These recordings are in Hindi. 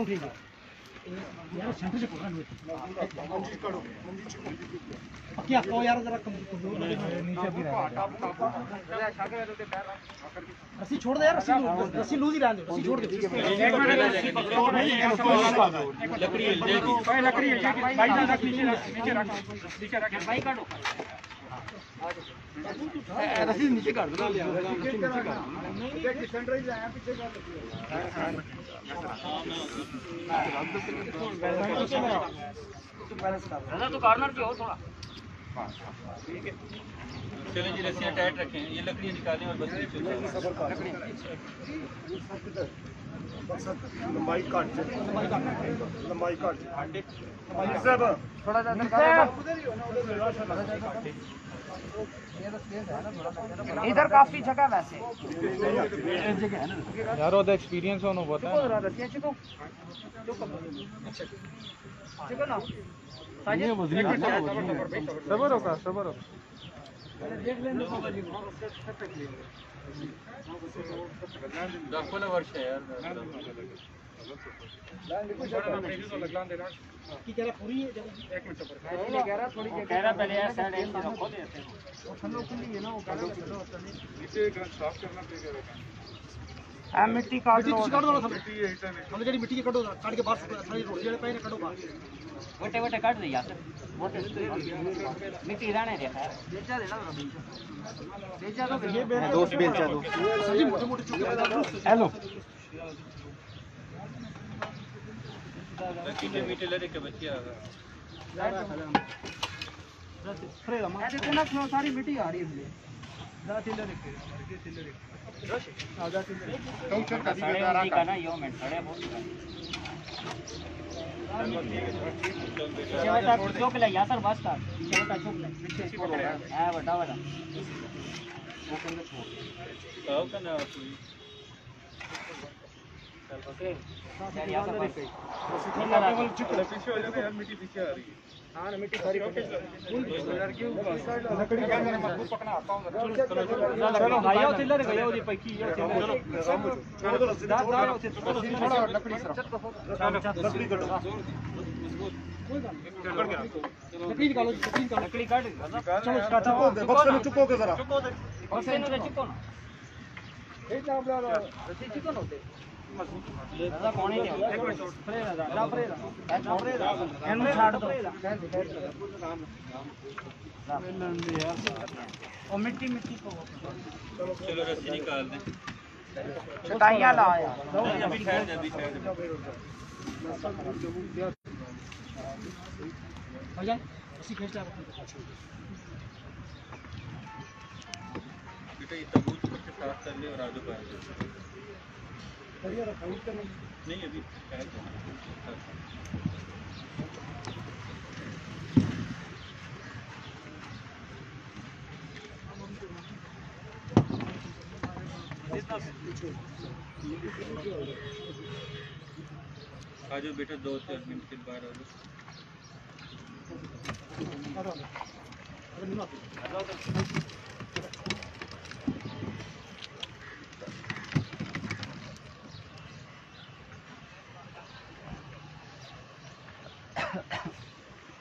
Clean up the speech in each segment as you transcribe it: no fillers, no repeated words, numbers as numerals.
ठीक है यार सेंटर से पकड़ लो क्या को यार जरा नीचे भी रस्सी छोड़ दे यार, रस्सी लूज ही रहने दो, रस्सी छोड़ दे। लकड़ी नीचे रख भाई काटो रस्सी नीचे काट दो तो कॉर्नर पे हो थोड़ा। चलें जी, रस्सियाँ टाइट रखें, ये लकड़ियाँ निकालें और बस लंबाई काट थोड़ा इधर काफी जगह वैसे यार वो एक्सपीरियंस होना पता है सबर होगा देख लेना वर्ष है यार पूरी एक मिनट थोड़ी पहले साफ करना मिट्टी काट दो मिट्टी कटो काट के बाहर कटो वटे वटे काट दे यार मिट्टी रहने दे दोस्त बेचा दो मोटे मोटे हेलो मीठे लड़े के बच्चे आ गए सारी मिट्टी आ रही है चौक ले यार बस का चौक ले है बड़ा वाला वो कंदे छोड़ ना पीछे हो जाता है मिट्टी पीछे आ रही है। हाँ ना मिट्टी सारी लकड़ी का मजबूत पकड़ना आता हूँ। चलो भाइयों चिल्ला रे गया जी पैकी चलो लकड़ी लकड़ी निकालो लकड़ी काट चलो चुप हो के जरा चुप ना चिकन होते कौन ही नहीं छाड़ दो और मिट्टी मिट्टी को चलो रस्सी निकाल दें छटाइयाँ लाया भैया रस्सी खींच ला बेटा ये तबूत को साफ कर ले और आगे बढ़ नहीं अभी आ जाओ बेटा 2-4 मिनट के बाद आ जाओ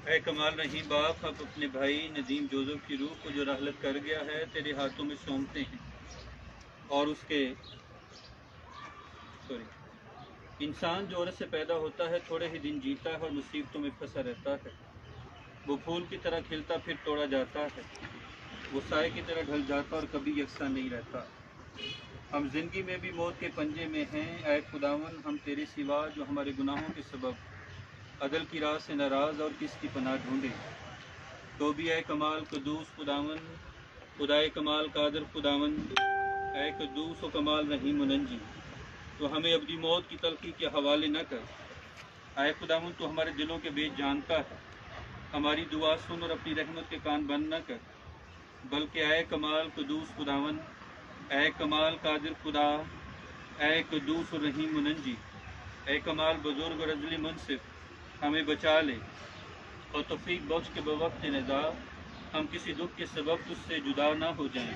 ऐ कमाल रहीम बाप, अब अपने भाई नदीम जोजफ की रूह को जो रहलत कर गया है तेरे हाथों में सौंपते हैं और उसके इंसान जो औरत से पैदा होता है थोड़े ही दिन जीता है और मुसीबतों में फंसा रहता है। वो फूल की तरह खिलता फिर तोड़ा जाता है, वो साए की तरह ढल जाता और कभी यकसा नहीं रहता। हम जिंदगी में भी मौत के पंजे में हैं, ऐ खुदावन हम तेरे सिवा जो हमारे गुनाहों के सबब अदल की राह से नाराज़ और किसकी पनाह ढूंढे। तो भी ऐ कमाल कदूस खुदावन, खुदाए कमाल कादर खुदावन, ऐ कदूस व कमाल रहीम मुनंजी, तो हमें अपनी मौत की तलखी के हवाले न कर। ऐ खुदावन तो हमारे दिलों के बेच जानता है, हमारी दुआ सुन और अपनी रहमत के कान बंद न कर। बल्कि ऐ कमाल कदूस खुदावन, ऐ कमाल कादिर खुदा, ऐ कदूस और रहीम मुनंजी, ऐ कमाल बुजुर्ग और अज़ली मुनसिफ, हमें बचा ले और तौफीक बख्श के बवक्त निज़ा हम किसी दुख के सबब तुझसे जुदा ना हो जाएं।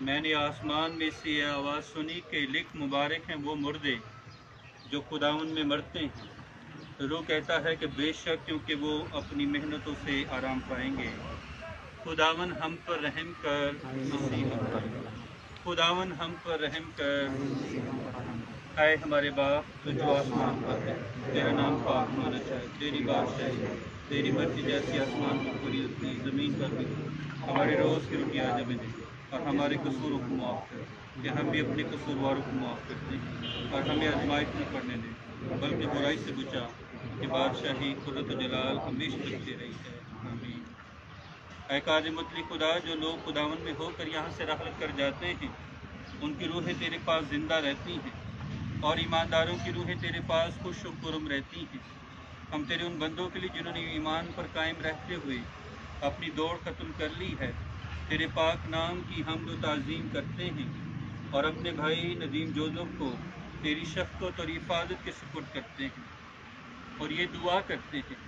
मैंने आसमान में से यह आवाज़ सुनी कि लिख मुबारक हैं वो मुर्दे जो खुदावन में मरते हैं। रूह कहता है कि बेशक, क्योंकि वो अपनी मेहनतों से आराम पाएंगे। खुदावन हम पर रहम कर, मुसीबत पर। खुदावन हम पर रहम कर। आए हमारे बाप तो जो आसमान पर है, तेरा नाम पाक होना चाहिए, तेरी बादशाही, तेरी मर्जी जैसी आसमान में पूरी होती ज़मीन पर भी। हमारे रोज़ की रोटी आज हमें दे, और हमारे कसूरों को माफ़ कर कि हम भी अपने कसूरवारों को माफ़ करते हैं, और हमें आजमाइश न पड़ने दें बल्कि बुराई से बचा, कि बादशाही कुदरत जलाल हमेशा बची रही है। आमीन। ऐ काज़ मुतलक खुदा, जो लोग खुदावन में होकर यहाँ से रहलत कर जाते हैं, उनकी रूहें तेरे पास ज़िंदा रहती हैं, और ईमानदारों की रूहें तेरे पास खुश और खुर्म रहती हैं। हम तेरे उन बंदों के लिए जिन्होंने ईमान पर कायम रहते हुए अपनी दौड़ ख़त्म कर ली है, तेरे पाक नाम की हमद व ताज़ीम करते हैं, और अपने भाई नदीम जोज़फ को तेरी शफ़क़त और हिफाजत के सुपुर्द करते हैं, और ये दुआ करते हैं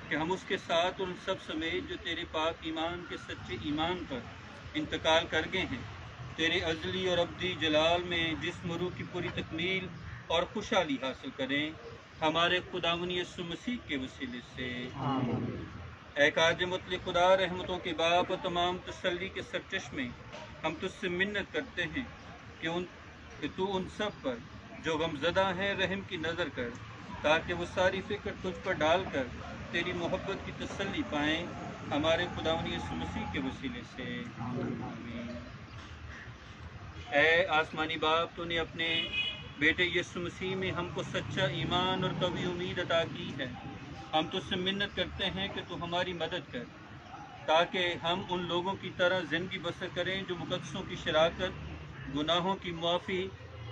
कि हम उसके साथ उन सब समेत जो तेरे पाक ईमान के सच्चे ईमान पर इंतकाल कर गए हैं, तेरे अज़ली और अब्दी जलाल में जिस्म रूह की पूरी तकमील और खुशहाली हासिल करें, हमारे खुदावंद यीशु मसीह के वसीले से। ऐ काज़ मुतलक खुदा, रहमतों के बाप और तमाम तसल्ली के सरचश्मे, हम तुझसे मिन्नत करते हैं कि तू उन सब पर जो गमज़दा हैं रहम की नज़र कर, ताकि वो सारी फ़िक्र तुझ पर डालकर तेरी मोहब्बत की तसल्ली पाएँ, हमारे खुदावंद यीशु मसीह के वसीले से। आमीन। ऐ आसमानी बाप, तूने अपने बेटे यीशु मसीह में हमको सच्चा ईमान और कवी उम्मीद अता की है। हम तुझसे मिन्नत करते हैं कि तू हमारी मदद कर, ताकि हम उन लोगों की तरह ज़िंदगी बसर करें जो मुक़द्दसों की शराकत, गुनाहों की मुआफ़ी,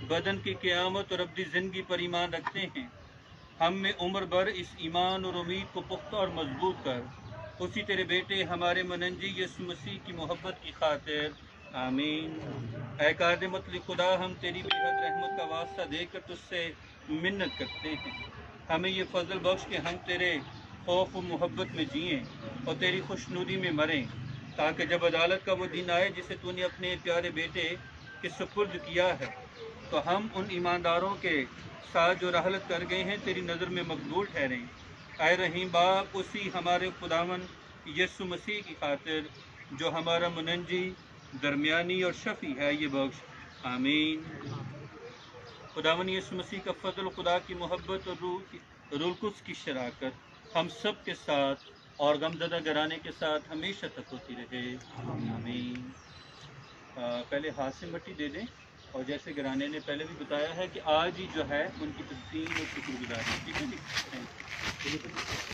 बदन की क़यामत और अब्दी ज़िंदगी पर ईमान रखते हैं। हम में उम्र भर इस ईमान और उम्मीद को पुख्ता और मजबूत कर, उसी तेरे बेटे हमारे मनंजी यीशु मसीह की मोहब्बत की खातिर। आमीन। ऐ काज़ मुतलक खुदा, हम तेरी बेहद रहमत का वास्ता देकर तुझसे मिन्नत करते हैं, हमें ये फजल बख्श कि हम तेरे खौफ व मोहब्बत में जिएँ और तेरी खुशनुदी में मरें, ताकि जब अदालत का वो दिन आए जिसे तूने अपने प्यारे बेटे के सुपुर्द किया है, तो हम उन ईमानदारों के साथ जो रहलत कर गए हैं तेरी नज़र में मकबूल ठहरें। ऐ रहीम बाप, उसी हमारे खुदावन यीशु मसीह की खातिर जो हमारा मुनंजी, दरमियानी और शफ़ी है, ये बख्श। आमीन। खुदावन यीशु मसीह का फजल, खुदा की मोहब्बत और रूह कुद्स की शराकत हम सब के साथ और गमज़दा घराने के साथ हमेशा तक होती रहे। आमीन। पहले हाथ से मिट्टी दे दें, और जैसे घराने ने पहले भी बताया है कि आज ही जो है उनकी तस्दीन और शुक्रगुजारी। ठीक है जी।